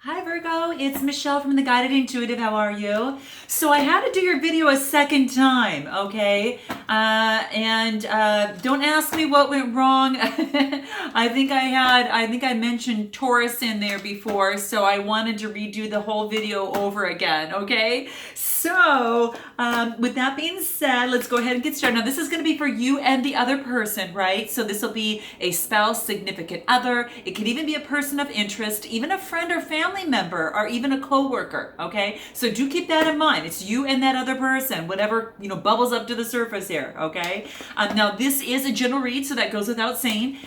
Hi Virgo, it's Michelle from the Guided Intuitive. How are you? So I had to do your video a second time, okay? And don't ask me what went wrong. I think I mentioned Taurus in there before, so I wanted to redo the whole video over again, okay? So, with that being said, let's go ahead and get started. Now, this is going to be for you and the other person, right? So this will be a spouse, significant other. It could even be a person of interest, even a friend or family member, or even a coworker, okay? So do keep that in mind. It's you and that other person, whatever, bubbles up to the surface here, okay? Now, this is a general read, so that goes without saying.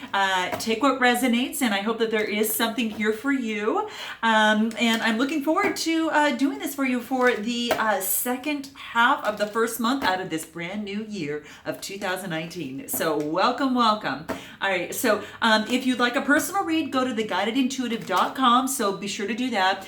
Take what resonates, and I hope that there is something here for you. And I'm looking forward to doing this for you for the second half of the first month out of this brand new year of 2019. So welcome. All right, so if you'd like a personal read, go to theguidedintuitive.com. So be sure to do that.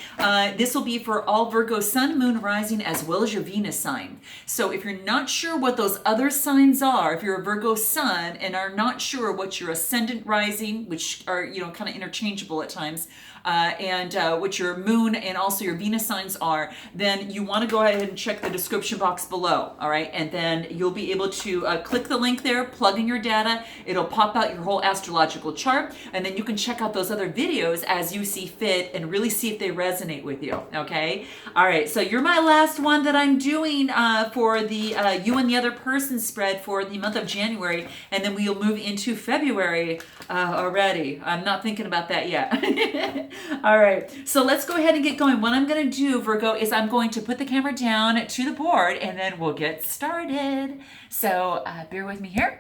This will be for all Virgo sun, moon, rising, as well as your Venus sign. So if you're not sure what those other signs are, if you're a Virgo sun and are not sure what your ascendant rising, which are, kind of interchangeable at times, and what your moon and also your Venus signs are, then you want to go ahead and check the description box below, all right? And then you'll be able to click the link there, plug in your data, it'll pop out your whole astrological chart, and then you can check out those other videos as you see fit and really see if they resonate with you, okay? All right, so you're my last one that I'm doing for the you and the other person spread for the month of January, and then we'll move into February already. I'm not thinking about that yet. All right, so let's go ahead and get going. What I'm going to do, Virgo, is I'm going to put the camera down to the board and then we'll get started. So bear with me here.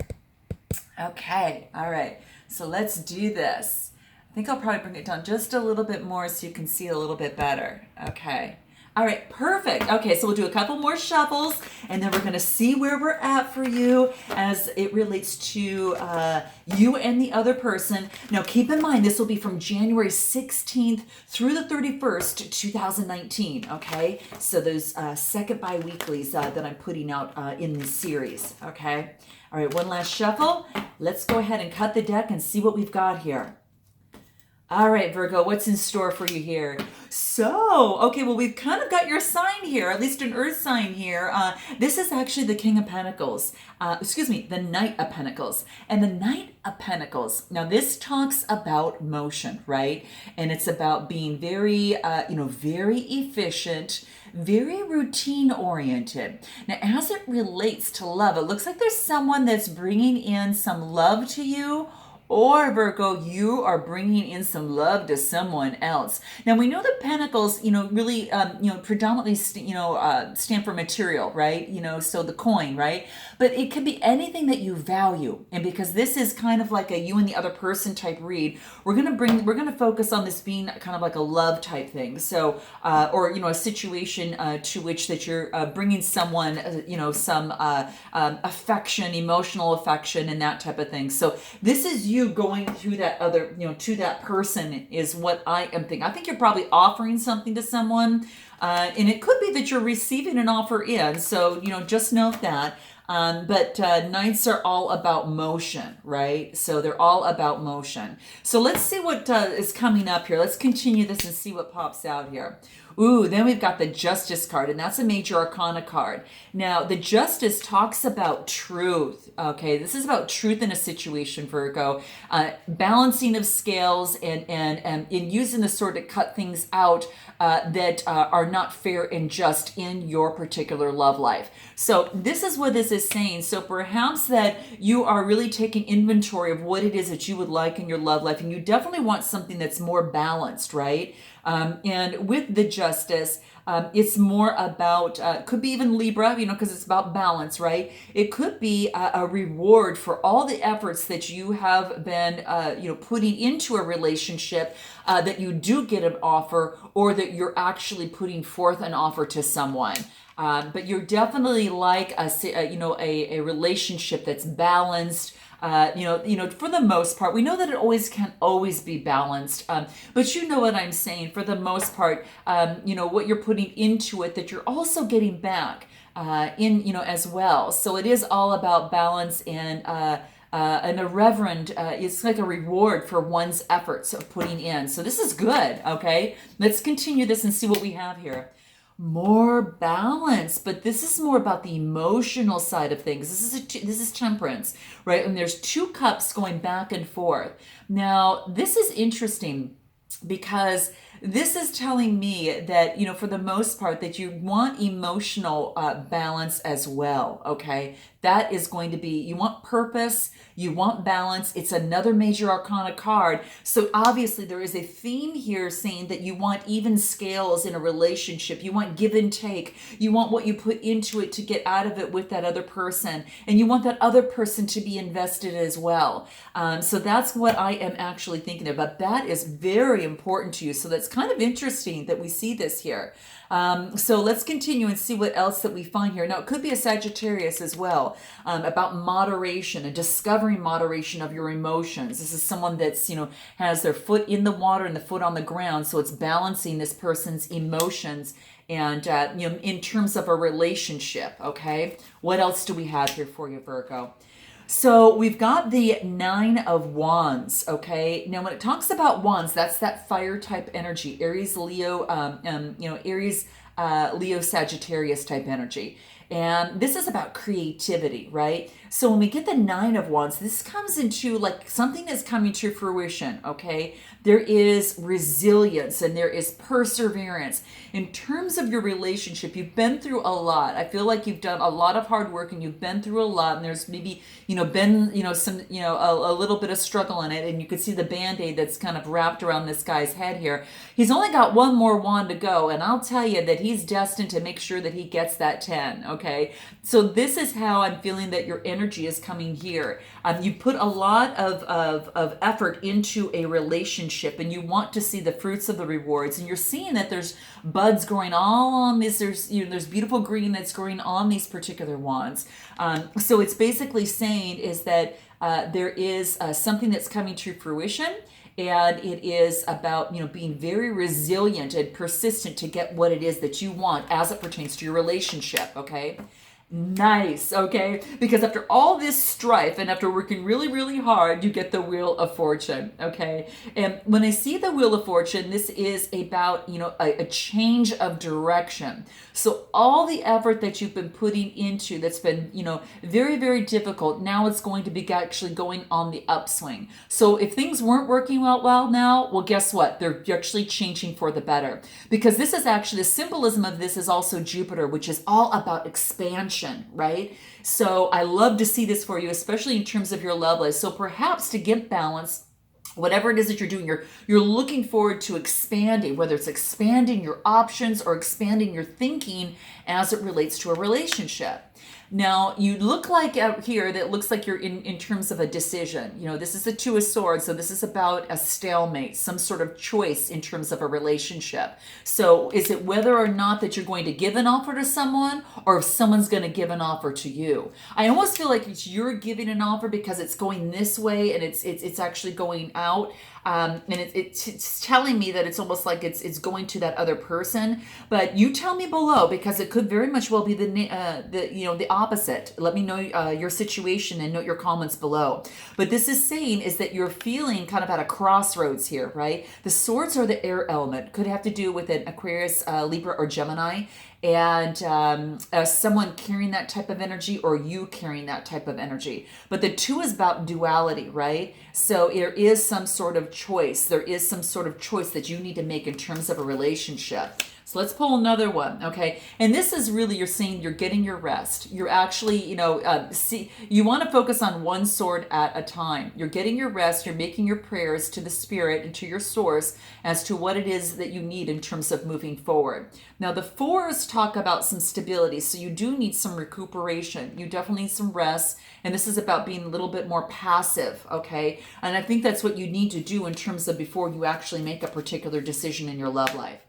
Okay, all right, so let's do this. I think I'll probably bring it down just a little bit more so you can see a little bit better. Okay. All right, perfect. Okay, so we'll do a couple more shuffles, and then we're going to see where we're at for you as it relates to you and the other person. Now, keep in mind, this will be from January 16th through the 31st, 2019, okay? So those second bi-weeklies that I'm putting out in this series, okay? All right, one last shuffle. Let's go ahead and cut the deck and see what we've got here. All right, Virgo, what's in store for you here? So, okay, well, we've kind of got your sign here, at least an earth sign here. This is actually the King of Pentacles. The Knight of Pentacles. And the Knight of Pentacles, now this talks about motion, right? And it's about being very, very efficient, very routine oriented. Now, as it relates to love, it looks like there's someone that's bringing in some love to you, or Virgo, you are bringing in some love to someone else. Now we know that Pentacles, really, predominantly, stand for material, right? So the coin, right? But it could be anything that you value. And because this is kind of like a you and the other person type read, we're gonna focus on this being kind of like a love type thing. So, or a situation to which that you're bringing someone, some affection, emotional affection, and that type of thing. So this is you going through that other, to that person is what I am thinking. I think you're probably offering something to someone, and it could be that you're receiving an offer in. So, just note that. But Knights are all about motion, right? So they're all about motion. So let's see what is coming up here. Let's continue this and see what pops out here. Ooh, then we've got the Justice card, and that's a major arcana card. Now, the Justice talks about truth, okay? This is about truth in a situation, Virgo. Balancing of scales and using the sword to cut things out that are not fair and just in your particular love life. So this is what this is saying. So perhaps that you are really taking inventory of what it is that you would like in your love life, and you definitely want something that's more balanced, right? And with the Justice, it's more about, could be even Libra, because it's about balance, right? It could be a reward for all the efforts that you have been, putting into a relationship, that you do get an offer, or that you're actually putting forth an offer to someone. But you're definitely like a relationship that's balanced. For the most part, we know that it can't always be balanced. But you know what I'm saying. For the most part, what you're putting into it, that you're also getting back as well. So it is all about balance and an irreverent, it's like a reward for one's efforts of putting in. So this is good, okay? Let's continue this and see what we have here. More balance, but this is more about the emotional side of things. This is temperance, right? And there's 2 cups going back and forth. Now, this is interesting because this is telling me that, you know, for the most part, that you want emotional balance as well, okay? That is going to be, you want purpose, you want balance. It's another major arcana card. So obviously there is a theme here saying that you want even scales in a relationship. You want give and take. You want what you put into it to get out of it with that other person. And you want that other person to be invested as well. So that's what I am actually thinking about. That is very important to you. So that's kind of interesting that we see this here. So let's continue and see what else that we find here. Now, it could be a Sagittarius as well, about moderation and discovering moderation of your emotions. This is someone that's, you know, has their foot in the water and the foot on the ground. So it's balancing this person's emotions and, you know, in terms of a relationship. Okay. What else do we have here for you, Virgo? So we've got the 9 of Wands, okay? Now, when it talks about wands, that's that fire type energy, Aries, Leo, you know, Aries, Leo, Sagittarius type energy. And this is about creativity, right? So when we get the 9 of Wands, this comes into like something that's coming to fruition, okay? There is resilience and there is perseverance. In terms of your relationship, you've been through a lot. I feel like you've done a lot of hard work and you've been through a lot, and there's maybe, you know, been, you know, some, you know, a little bit of struggle in it, and you can see the Band-Aid that's kind of wrapped around this guy's head here. He's only got one more wand to go, and I'll tell you that he's destined to make sure that he gets that 10, okay? So this is how I'm feeling that your energy is coming here. You put a lot of effort into a relationship, and you want to see the fruits of the rewards, and you're seeing that there's buds growing all on this. There's, you know, there's beautiful green that's growing on these particular wands. So it's basically saying is that there is something that's coming to fruition. And it is about, you know, being very resilient and persistent to get what it is that you want as it pertains to your relationship, okay? Nice, okay? Because after all this strife and after working really, really hard, you get the Wheel of Fortune, okay? And when I see the Wheel of Fortune, this is about, you know, a change of direction. So all the effort that you've been putting into that's been, you know, very, very difficult, now it's going to be actually going on the upswing. So if things weren't working out well now, well, guess what? They're actually changing for the better. Because this is actually, the symbolism of this is also Jupiter, which is all about expansion, right? So I love to see this for you, especially in terms of your love life. So perhaps to get balance, whatever it is that you're doing, you're looking forward to expanding, whether it's expanding your options or expanding your thinking as it relates to a relationship. Now, you look like out here, that looks like you're in terms of a decision. You know, this is the 2 of Swords, so this is about a stalemate, some sort of choice in terms of a relationship. So is it whether or not that you're going to give an offer to someone, or if someone's going to give an offer to you? I almost feel like it's you're giving an offer because it's going this way and it's actually going out. And it's telling me that it's almost like it's going to that other person. But you tell me below, because it could very much well be the opposite. Let me know your situation and note your comments below. But this is saying is that you're feeling kind of at a crossroads here, right? The Swords are the air element. Could have to do with an Aquarius, Libra, or Gemini. And someone carrying that type of energy, or you carrying that type of energy. But the 2 is about duality, right? So there is some sort of choice. There is some sort of choice that you need to make in terms of a relationship. So let's pull another one, okay? And this is really, you're saying you're getting your rest. You're actually, you know, you want to focus on one sword at a time. You're getting your rest. You're making your prayers to the spirit and to your source as to what it is that you need in terms of moving forward. Now, the 4s talk about some stability. So you do need some recuperation. You definitely need some rest. And this is about being a little bit more passive, okay? And I think that's what you need to do in terms of before you actually make a particular decision in your love life.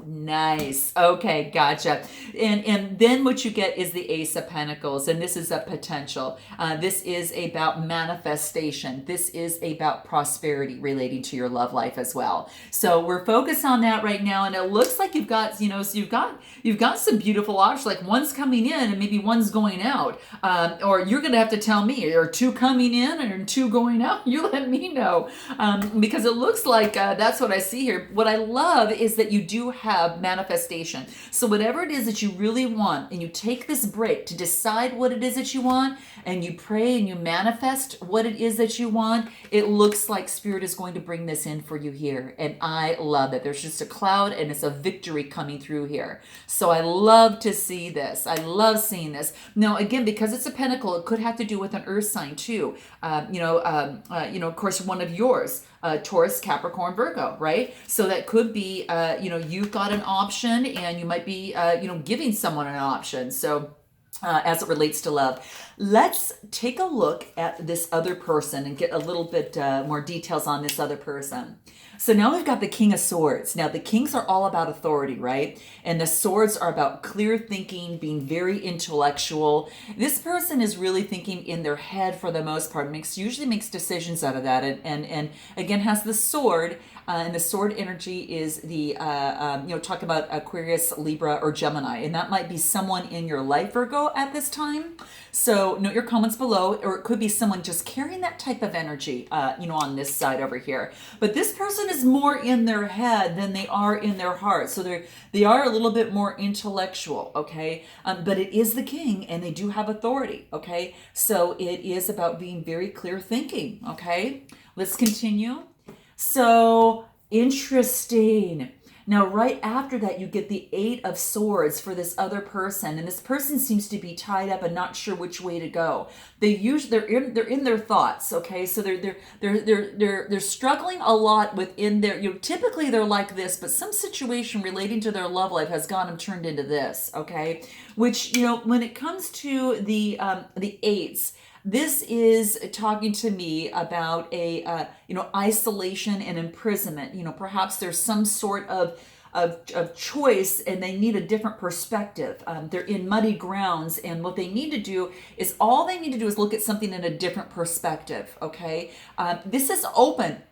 Nice. Okay, gotcha. And then what you get is the Ace of Pentacles, and this is a potential. This is about manifestation. This is about prosperity relating to your love life as well. So we're focused on that right now, and it looks like you've got, so you've got some beautiful options. Like one's coming in, and maybe one's going out, or you're gonna have to tell me, are two coming in and two going out? You let me know, because it looks like that's what I see here. What I love is that you do have manifestation. So whatever it is that you really want, and you take this break to decide what it is that you want, and you pray and you manifest what it is that you want, it looks like Spirit is going to bring this in for you here. And I love it. There's just a cloud and it's a victory coming through here. So I love to see this. I love seeing this. Now, again, because it's a pentacle, it could have to do with an earth sign too. Of course, one of yours. Taurus, Capricorn, Virgo, right? So that could be, you've got an option and you might be, giving someone an option. So as it relates to love, let's take a look at this other person and get a little bit more details on this other person. So now we've got the King of Swords. Now the Kings are all about authority, right? And the Swords are about clear thinking, being very intellectual. This person is really thinking in their head for the most part, usually makes decisions out of that, and again has the sword. And the sword energy is the, talk about Aquarius, Libra, or Gemini. And that might be someone in your life, Virgo, at this time. So note your comments below, or it could be someone just carrying that type of energy, on this side over here. But this person is more in their head than they are in their heart. So they are a little bit more intellectual, okay? But it is the king, and they do have authority, okay? So it is about being very clear thinking, okay? Let's continue. So interesting. Now, right after that, you get the Eight of Swords for this other person, and this person seems to be tied up and not sure which way to go. They're in their thoughts. Okay, so they're struggling a lot within their. Typically they're like this, but some situation relating to their love life has got them turned into this. Okay, which when it comes to the eights. This is talking to me about a isolation and imprisonment. Perhaps there's some sort of choice and they need a different perspective. They're in muddy grounds, and what they need to do is look at something in a different perspective. Okay, this is open.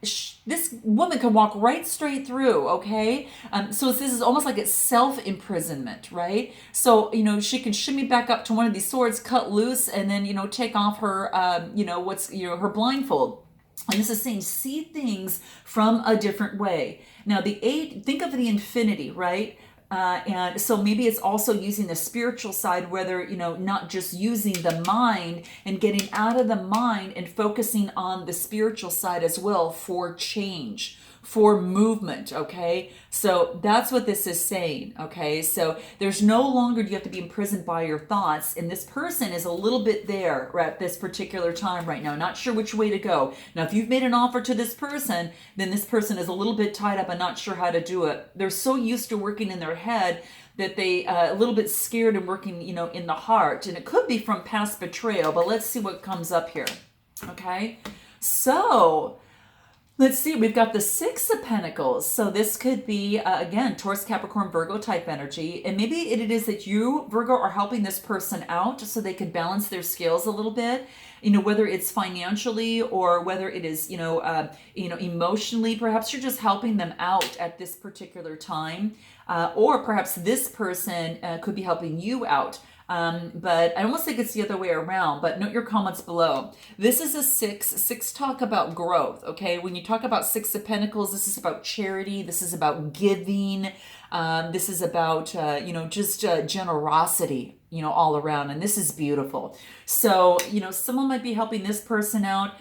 This woman can walk right straight through. Okay, so this is almost like it's self-imprisonment, right? So she can shimmy back up to one of these swords, cut loose, and then take off her her blindfold. And this is saying, see things from a different way. Now, the eight, think of the infinity, right? And so maybe it's also using the spiritual side, whether, not just using the mind and getting out of the mind and focusing on the spiritual side as well for change, for movement, okay? So that's what this is saying, okay? So there's no longer do you have to be imprisoned by your thoughts, and this person is a little bit there at this particular time right now, not sure which way to go. Now, if you've made an offer to this person, then this person is a little bit tied up and not sure how to do it. They're so used to working in their head that they a little bit scared and working, in the heart, and it could be from past betrayal, but let's see what comes up here, okay? So let's see, we've got the Six of Pentacles. So this could be, again, Taurus, Capricorn, Virgo type energy. And maybe it is that you, Virgo, are helping this person out so they can balance their scales a little bit. Whether it's financially or whether it is, emotionally, perhaps you're just helping them out at this particular time. Or perhaps this person could be helping you out. But I almost think it's the other way around, but note your comments below. This is a six talk about growth. Okay. When you talk about Six of Pentacles, this is about charity. This is about giving. This is about, just generosity, all around. And this is beautiful. So, someone might be helping this person out.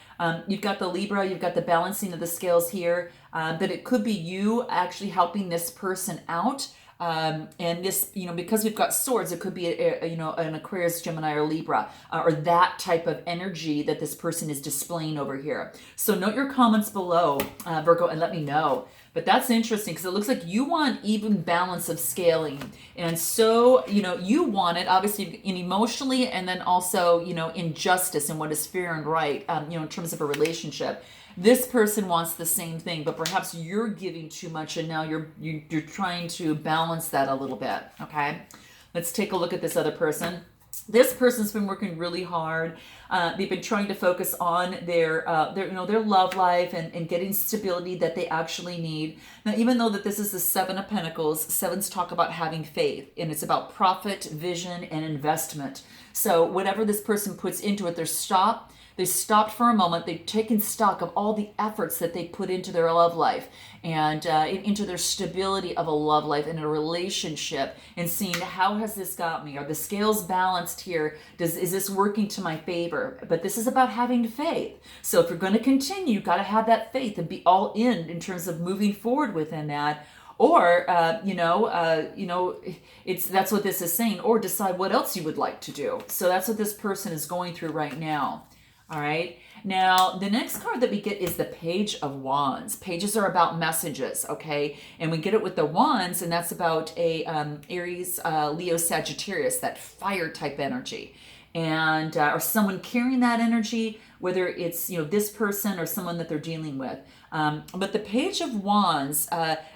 You've got the Libra, you've got the balancing of the scales here, but it could be you actually helping this person out. And this, because we've got swords, it could be, an Aquarius, Gemini, or Libra, or that type of energy that this person is displaying over here. So note your comments below, Virgo, and let me know. But that's interesting because it looks like you want even balance of scaling. And so, you want it obviously in emotionally, and then also, in justice and what is fair and right, in terms of a relationship. This person wants the same thing, but perhaps you're giving too much, and now you're trying to balance that a little bit. Okay, let's take a look at this other person. This person's been working really hard. They've been trying to focus on their love life and getting stability that they actually need. Now, even though that this is the Seven of Pentacles, sevens talk about having faith, and it's about profit, vision, and investment. So whatever this person puts into it, they stopped for a moment. They've taken stock of all the efforts that they put into their love life and into their stability of a love life and a relationship, and seeing, how has this got me? Are the scales balanced here? Is this working to my favor? But this is about having faith. So if you're going to continue, you've got to have that faith and be all in terms of moving forward within that. Or, that's what this is saying, or decide what else you would like to do. So that's what this person is going through right now. All right. Now, the next card that we get is the Page of Wands. Pages are about messages, okay? And we get it with the Wands, and that's about a Aries, Leo, Sagittarius, that fire type energy. And or someone carrying that energy, whether it's this person or someone that they're dealing with. But the Page of Wands,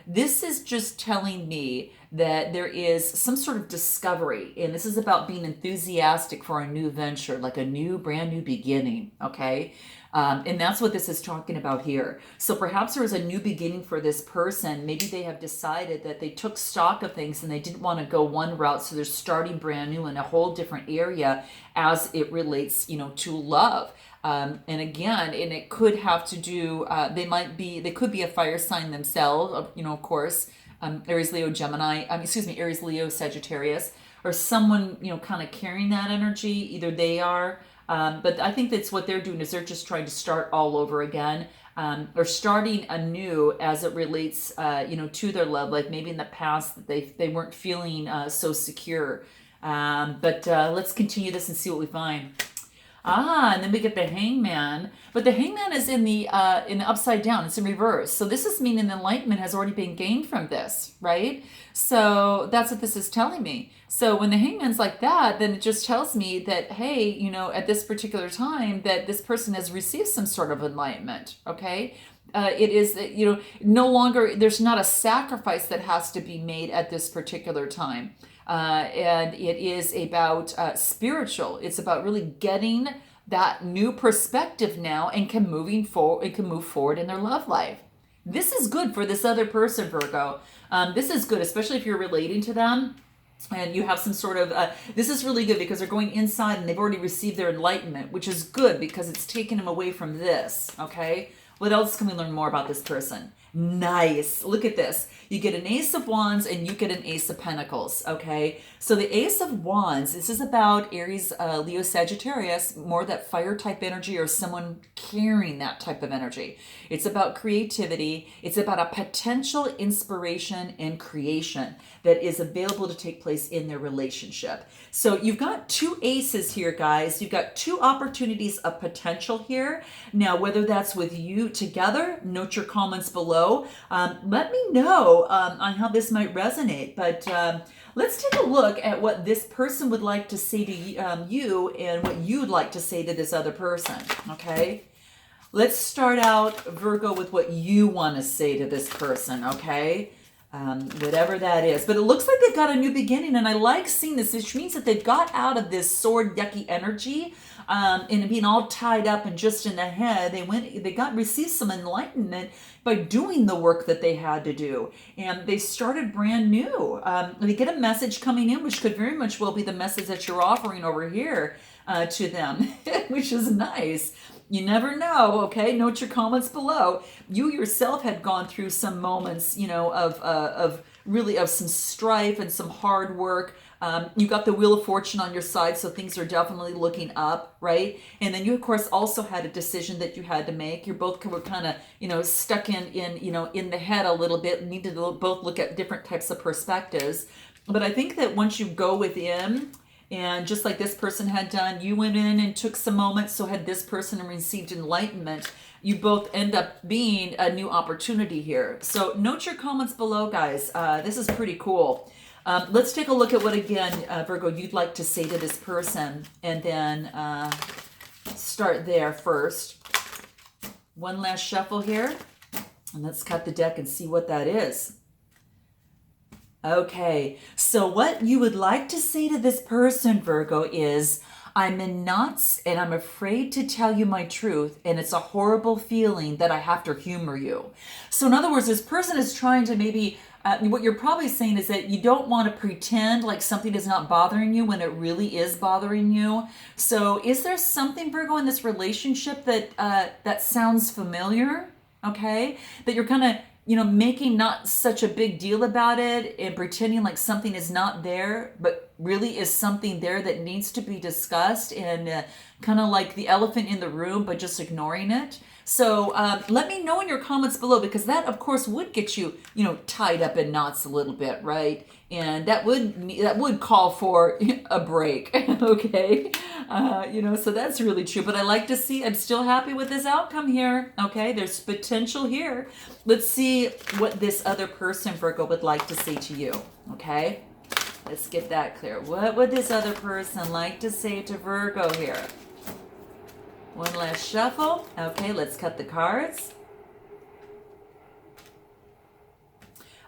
this is just telling me that there is some sort of discovery, and this is about being enthusiastic for a new venture, like a brand new beginning, okay? And that's what this is talking about here. So perhaps there is a new beginning for this person. Maybe they have decided that they took stock of things and they didn't want to go one route, so they're starting brand new in a whole different area as it relates, to love. And again, and it could have to do, they could be a fire sign themselves, of course, Aries, Leo, Aries, Leo, Sagittarius, or someone, kind of carrying that energy. Either they are, but I think that's what they're doing, is they're just trying to start all over again, or starting anew as it relates, to their love. Like maybe in the past they weren't feeling so secure. But let's continue this and see what we find. And then we get the Hangman, but the Hangman is in the upside down. It's in reverse. So this is meaning enlightenment has already been gained from this, right? So that's what this is telling me. So when the Hangman's like that, then it just tells me that, hey, at this particular time, that this person has received some sort of enlightenment, okay? It is, no longer, there's not a sacrifice that has to be made at this particular time. And it is about spiritual. It's about really getting that new perspective now and can move forward in their love life. This is good for this other person, Virgo. This is good, especially if you're relating to them and you have some sort of, this is really good because they're going inside and they've already received their enlightenment, which is good because it's taken them away from this, okay? What else can we learn more about this person? Nice. Look at this. You get an Ace of Wands and you get an Ace of Pentacles, okay? So the Ace of Wands, this is about Aries, Leo, Sagittarius, more that fire type energy or someone carrying that type of energy. It's about creativity. It's about a potential inspiration and creation that is available to take place in their relationship. So you've got two aces here, guys. You've got two opportunities of potential here. Now, whether that's with you together, note your comments below. Let me know on how this might resonate. But let's take a look at what this person would like to say to you and what you'd like to say to this other person, okay? Let's start out, Virgo, with what you want to say to this person, okay? Whatever that is. But it looks like they've got a new beginning, and I like seeing this, which means that they've got out of this sword yucky energy and being all tied up and just in the head. They received some enlightenment by doing the work that they had to do, and they started brand new. They get a message coming in, which could very much well be the message that you're offering over here to them, which is nice. You never know, okay? Note your comments below. You yourself had gone through some moments, of some strife and some hard work. You got the Wheel of Fortune on your side, so things are definitely looking up, right? And then you, of course, also had a decision that you had to make. You both were kind of, stuck in the head a little bit, needed to both look at different types of perspectives. But I think that once you go within, and just like this person had done, you went in and took some moments, so had this person received enlightenment, you both end up being a new opportunity here. So note your comments below, guys. This is pretty cool. Let's take a look at what, again, Virgo, you'd like to say to this person, and then start there first. One last shuffle here. And let's cut the deck and see what that is. Okay, so what you would like to say to this person, Virgo, is, I'm in knots and I'm afraid to tell you my truth, and it's a horrible feeling that I have to humor you. So in other words, this person is trying to maybe, what you're probably saying is that you don't want to pretend like something is not bothering you when it really is bothering you. So is there something, Virgo, in this relationship that that sounds familiar? Okay, that you're kind of, making not such a big deal about it and pretending like something is not there, but really is something there that needs to be discussed, and kind of like the elephant in the room, but just ignoring it. So let me know in your comments below, because that, of course, would get you, tied up in knots a little bit, right? And that would call for a break, okay? So that's really true. But I like to see, I'm still happy with this outcome here, okay? There's potential here. Let's see what this other person, Virgo, would like to say to you, okay? Let's get that clear. What would this other person like to say to Virgo here? One last shuffle. Okay, let's cut the cards.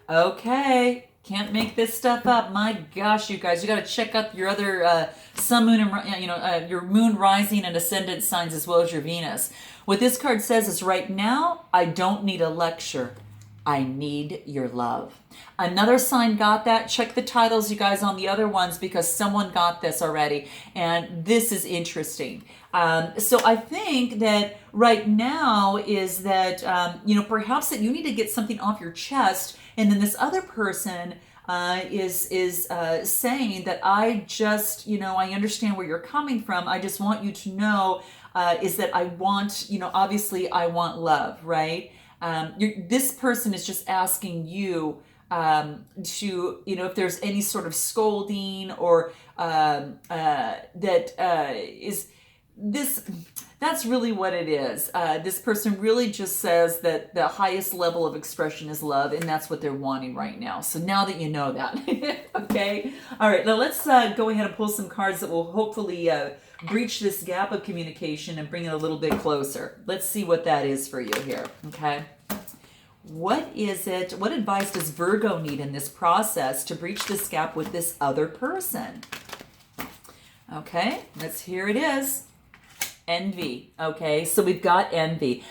Okay. Can't make this stuff up. My gosh, you guys, you got to check out your other sun, moon, and your moon, rising, and ascendant signs, as well as your Venus. What this card says is, right now, I don't need a lecture. I need your love. Another sign got that. Check the titles, you guys, on the other ones, because someone got this already. And this is interesting. So I think that right now is that, perhaps that you need to get something off your chest. And then this other person is saying that, I just, I understand where you're coming from. I just want you to know is that I want, obviously I want love, right? This person is just asking you to, if there's any sort of scolding or is this, that's really what it is. This person really just says that the highest level of expression is love, and that's what they're wanting right now. So now that you know that, okay? All right, now let's go ahead and pull some cards that will hopefully breach this gap of communication and bring it a little bit closer. Let's see what that is for you here, okay? What is it? What advice does Virgo need in this process to breach this gap with this other person? Okay, here it is. Envy. Okay, so we've got envy.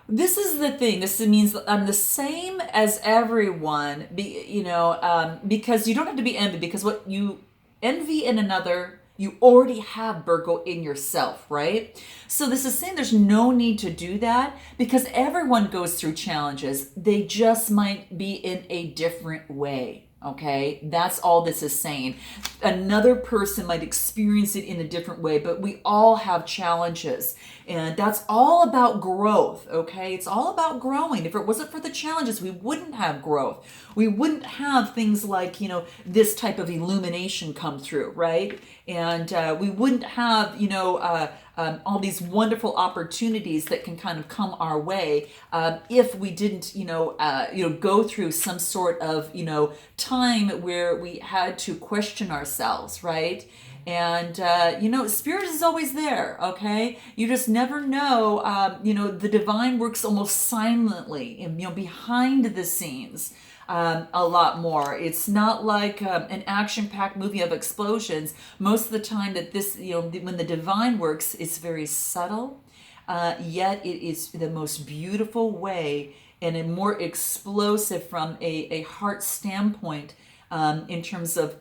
This is the thing. This means I'm the same as everyone, because you don't have to be envy, because what you envy in another, you already have, Virgo, in yourself, right? So this is saying there's no need to do that, because everyone goes through challenges. They just might be in a different way. Okay, that's all this is saying. Another person might experience it in a different way, but we all have challenges, and that's all about growth. Okay, it's all about growing. If it wasn't for the challenges, we wouldn't have growth. We wouldn't have things like, this type of illumination come through, right? And we wouldn't have, all these wonderful opportunities that can kind of come our way if we didn't, go through some sort of, time where we had to question ourselves, right? And, spirit is always there, okay? You just never know, the divine works almost silently and, behind the scenes. A lot more. It's not like an action-packed movie of explosions. Most of the time that this, when the divine works, it's very subtle, yet it is the most beautiful way and a more explosive from a heart standpoint in terms of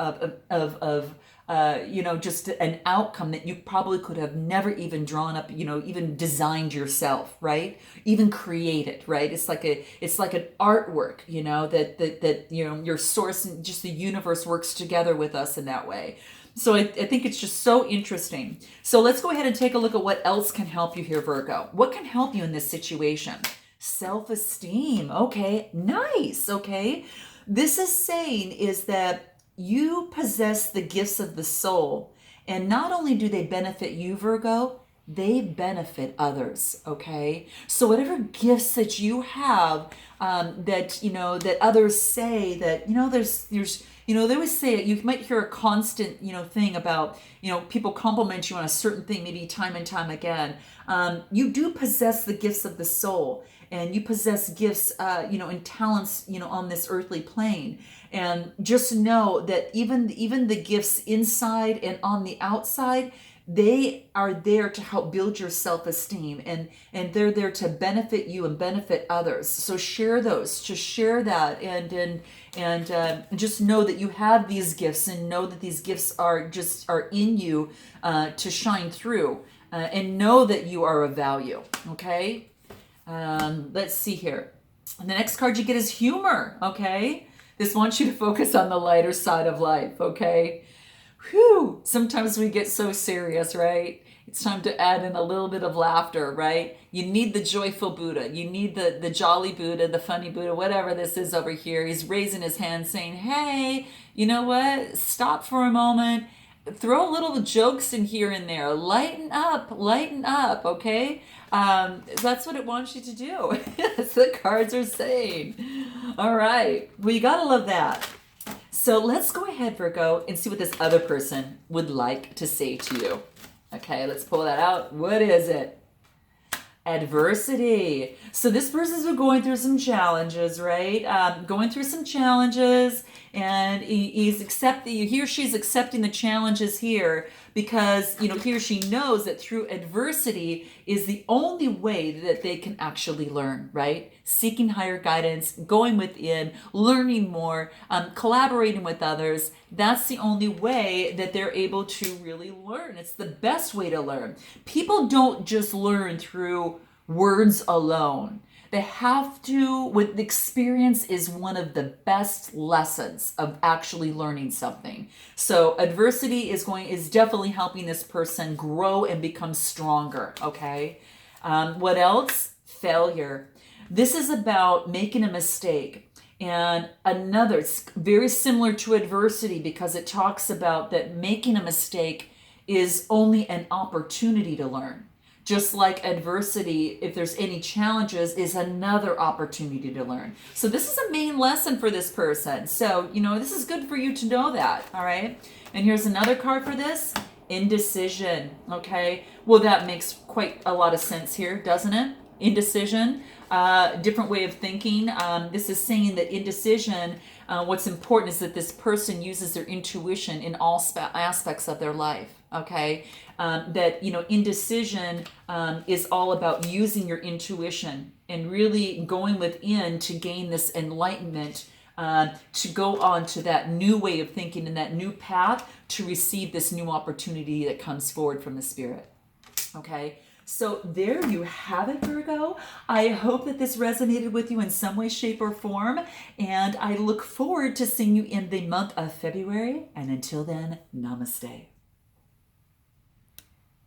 just an outcome that you probably could have never even drawn up, even designed yourself, right? Even created, right? It's like an artwork, that your source and just the universe works together with us in that way. So I think it's just so interesting. So let's go ahead and take a look at what else can help you here, Virgo. What can help you in this situation? Self-esteem. Okay, nice. Okay. This is saying is that you possess the gifts of the soul, and not only do they benefit you, Virgo, they benefit others, okay? So whatever gifts that you have, that, that others say that, there's, they always say it, you might hear a constant, thing about, people compliment you on a certain thing, maybe time and time again. You do possess the gifts of the soul, and you possess gifts, and talents, on this earthly plane. And just know that even the gifts inside and on the outside, they are there to help build your self-esteem, and they're there to benefit you and benefit others. So share those, just share that, and just know that you have these gifts, and know that these gifts are in you to shine through, and know that you are of value. Okay, let's see here. And the next card you get is humor. Okay, this wants you to focus on the lighter side of life. Okay. Whew, sometimes we get so serious, right? It's time to add in a little bit of laughter, right? You need the joyful Buddha. You need the jolly Buddha, the funny Buddha, whatever this is over here. He's raising his hand saying, hey, you know what? Stop for a moment. Throw little jokes in here and there. Lighten up, okay? That's what it wants you to do. That's what the cards are saying. All right. Well, you gotta love that. So let's go ahead, Virgo, and see what this other person would like to say to you. Okay, let's pull that out. What is it? Adversity. So this person's been going through some challenges, right? Going through some challenges, and he or she's accepting the challenges here because, he or she knows that through adversity is the only way that they can actually learn, right? Seeking higher guidance, going within, learning more, collaborating with others. That's the only way that they're able to really learn. It's the best way to learn. People don't just learn through words alone. They have to, with experience is one of the best lessons of actually learning something. So adversity is definitely helping this person grow and become stronger, okay? What else? Failure. This is about making a mistake. And another, it's very similar to adversity because it talks about that making a mistake is only an opportunity to learn. Just like adversity, if there's any challenges, is another opportunity to learn. So this is a main lesson for this person. So, this is good for you to know that, all right? And here's another card for this, indecision, okay? Well, that makes quite a lot of sense here, doesn't it? Indecision, different way of thinking. This is saying that indecision, what's important is that this person uses their intuition in all aspects of their life, okay? That, indecision is all about using your intuition and really going within to gain this enlightenment, to go on to that new way of thinking and that new path to receive this new opportunity that comes forward from the Spirit, okay? So there you have it, Virgo. I hope that this resonated with you in some way, shape, or form. And I look forward to seeing you in the month of February. And until then, namaste.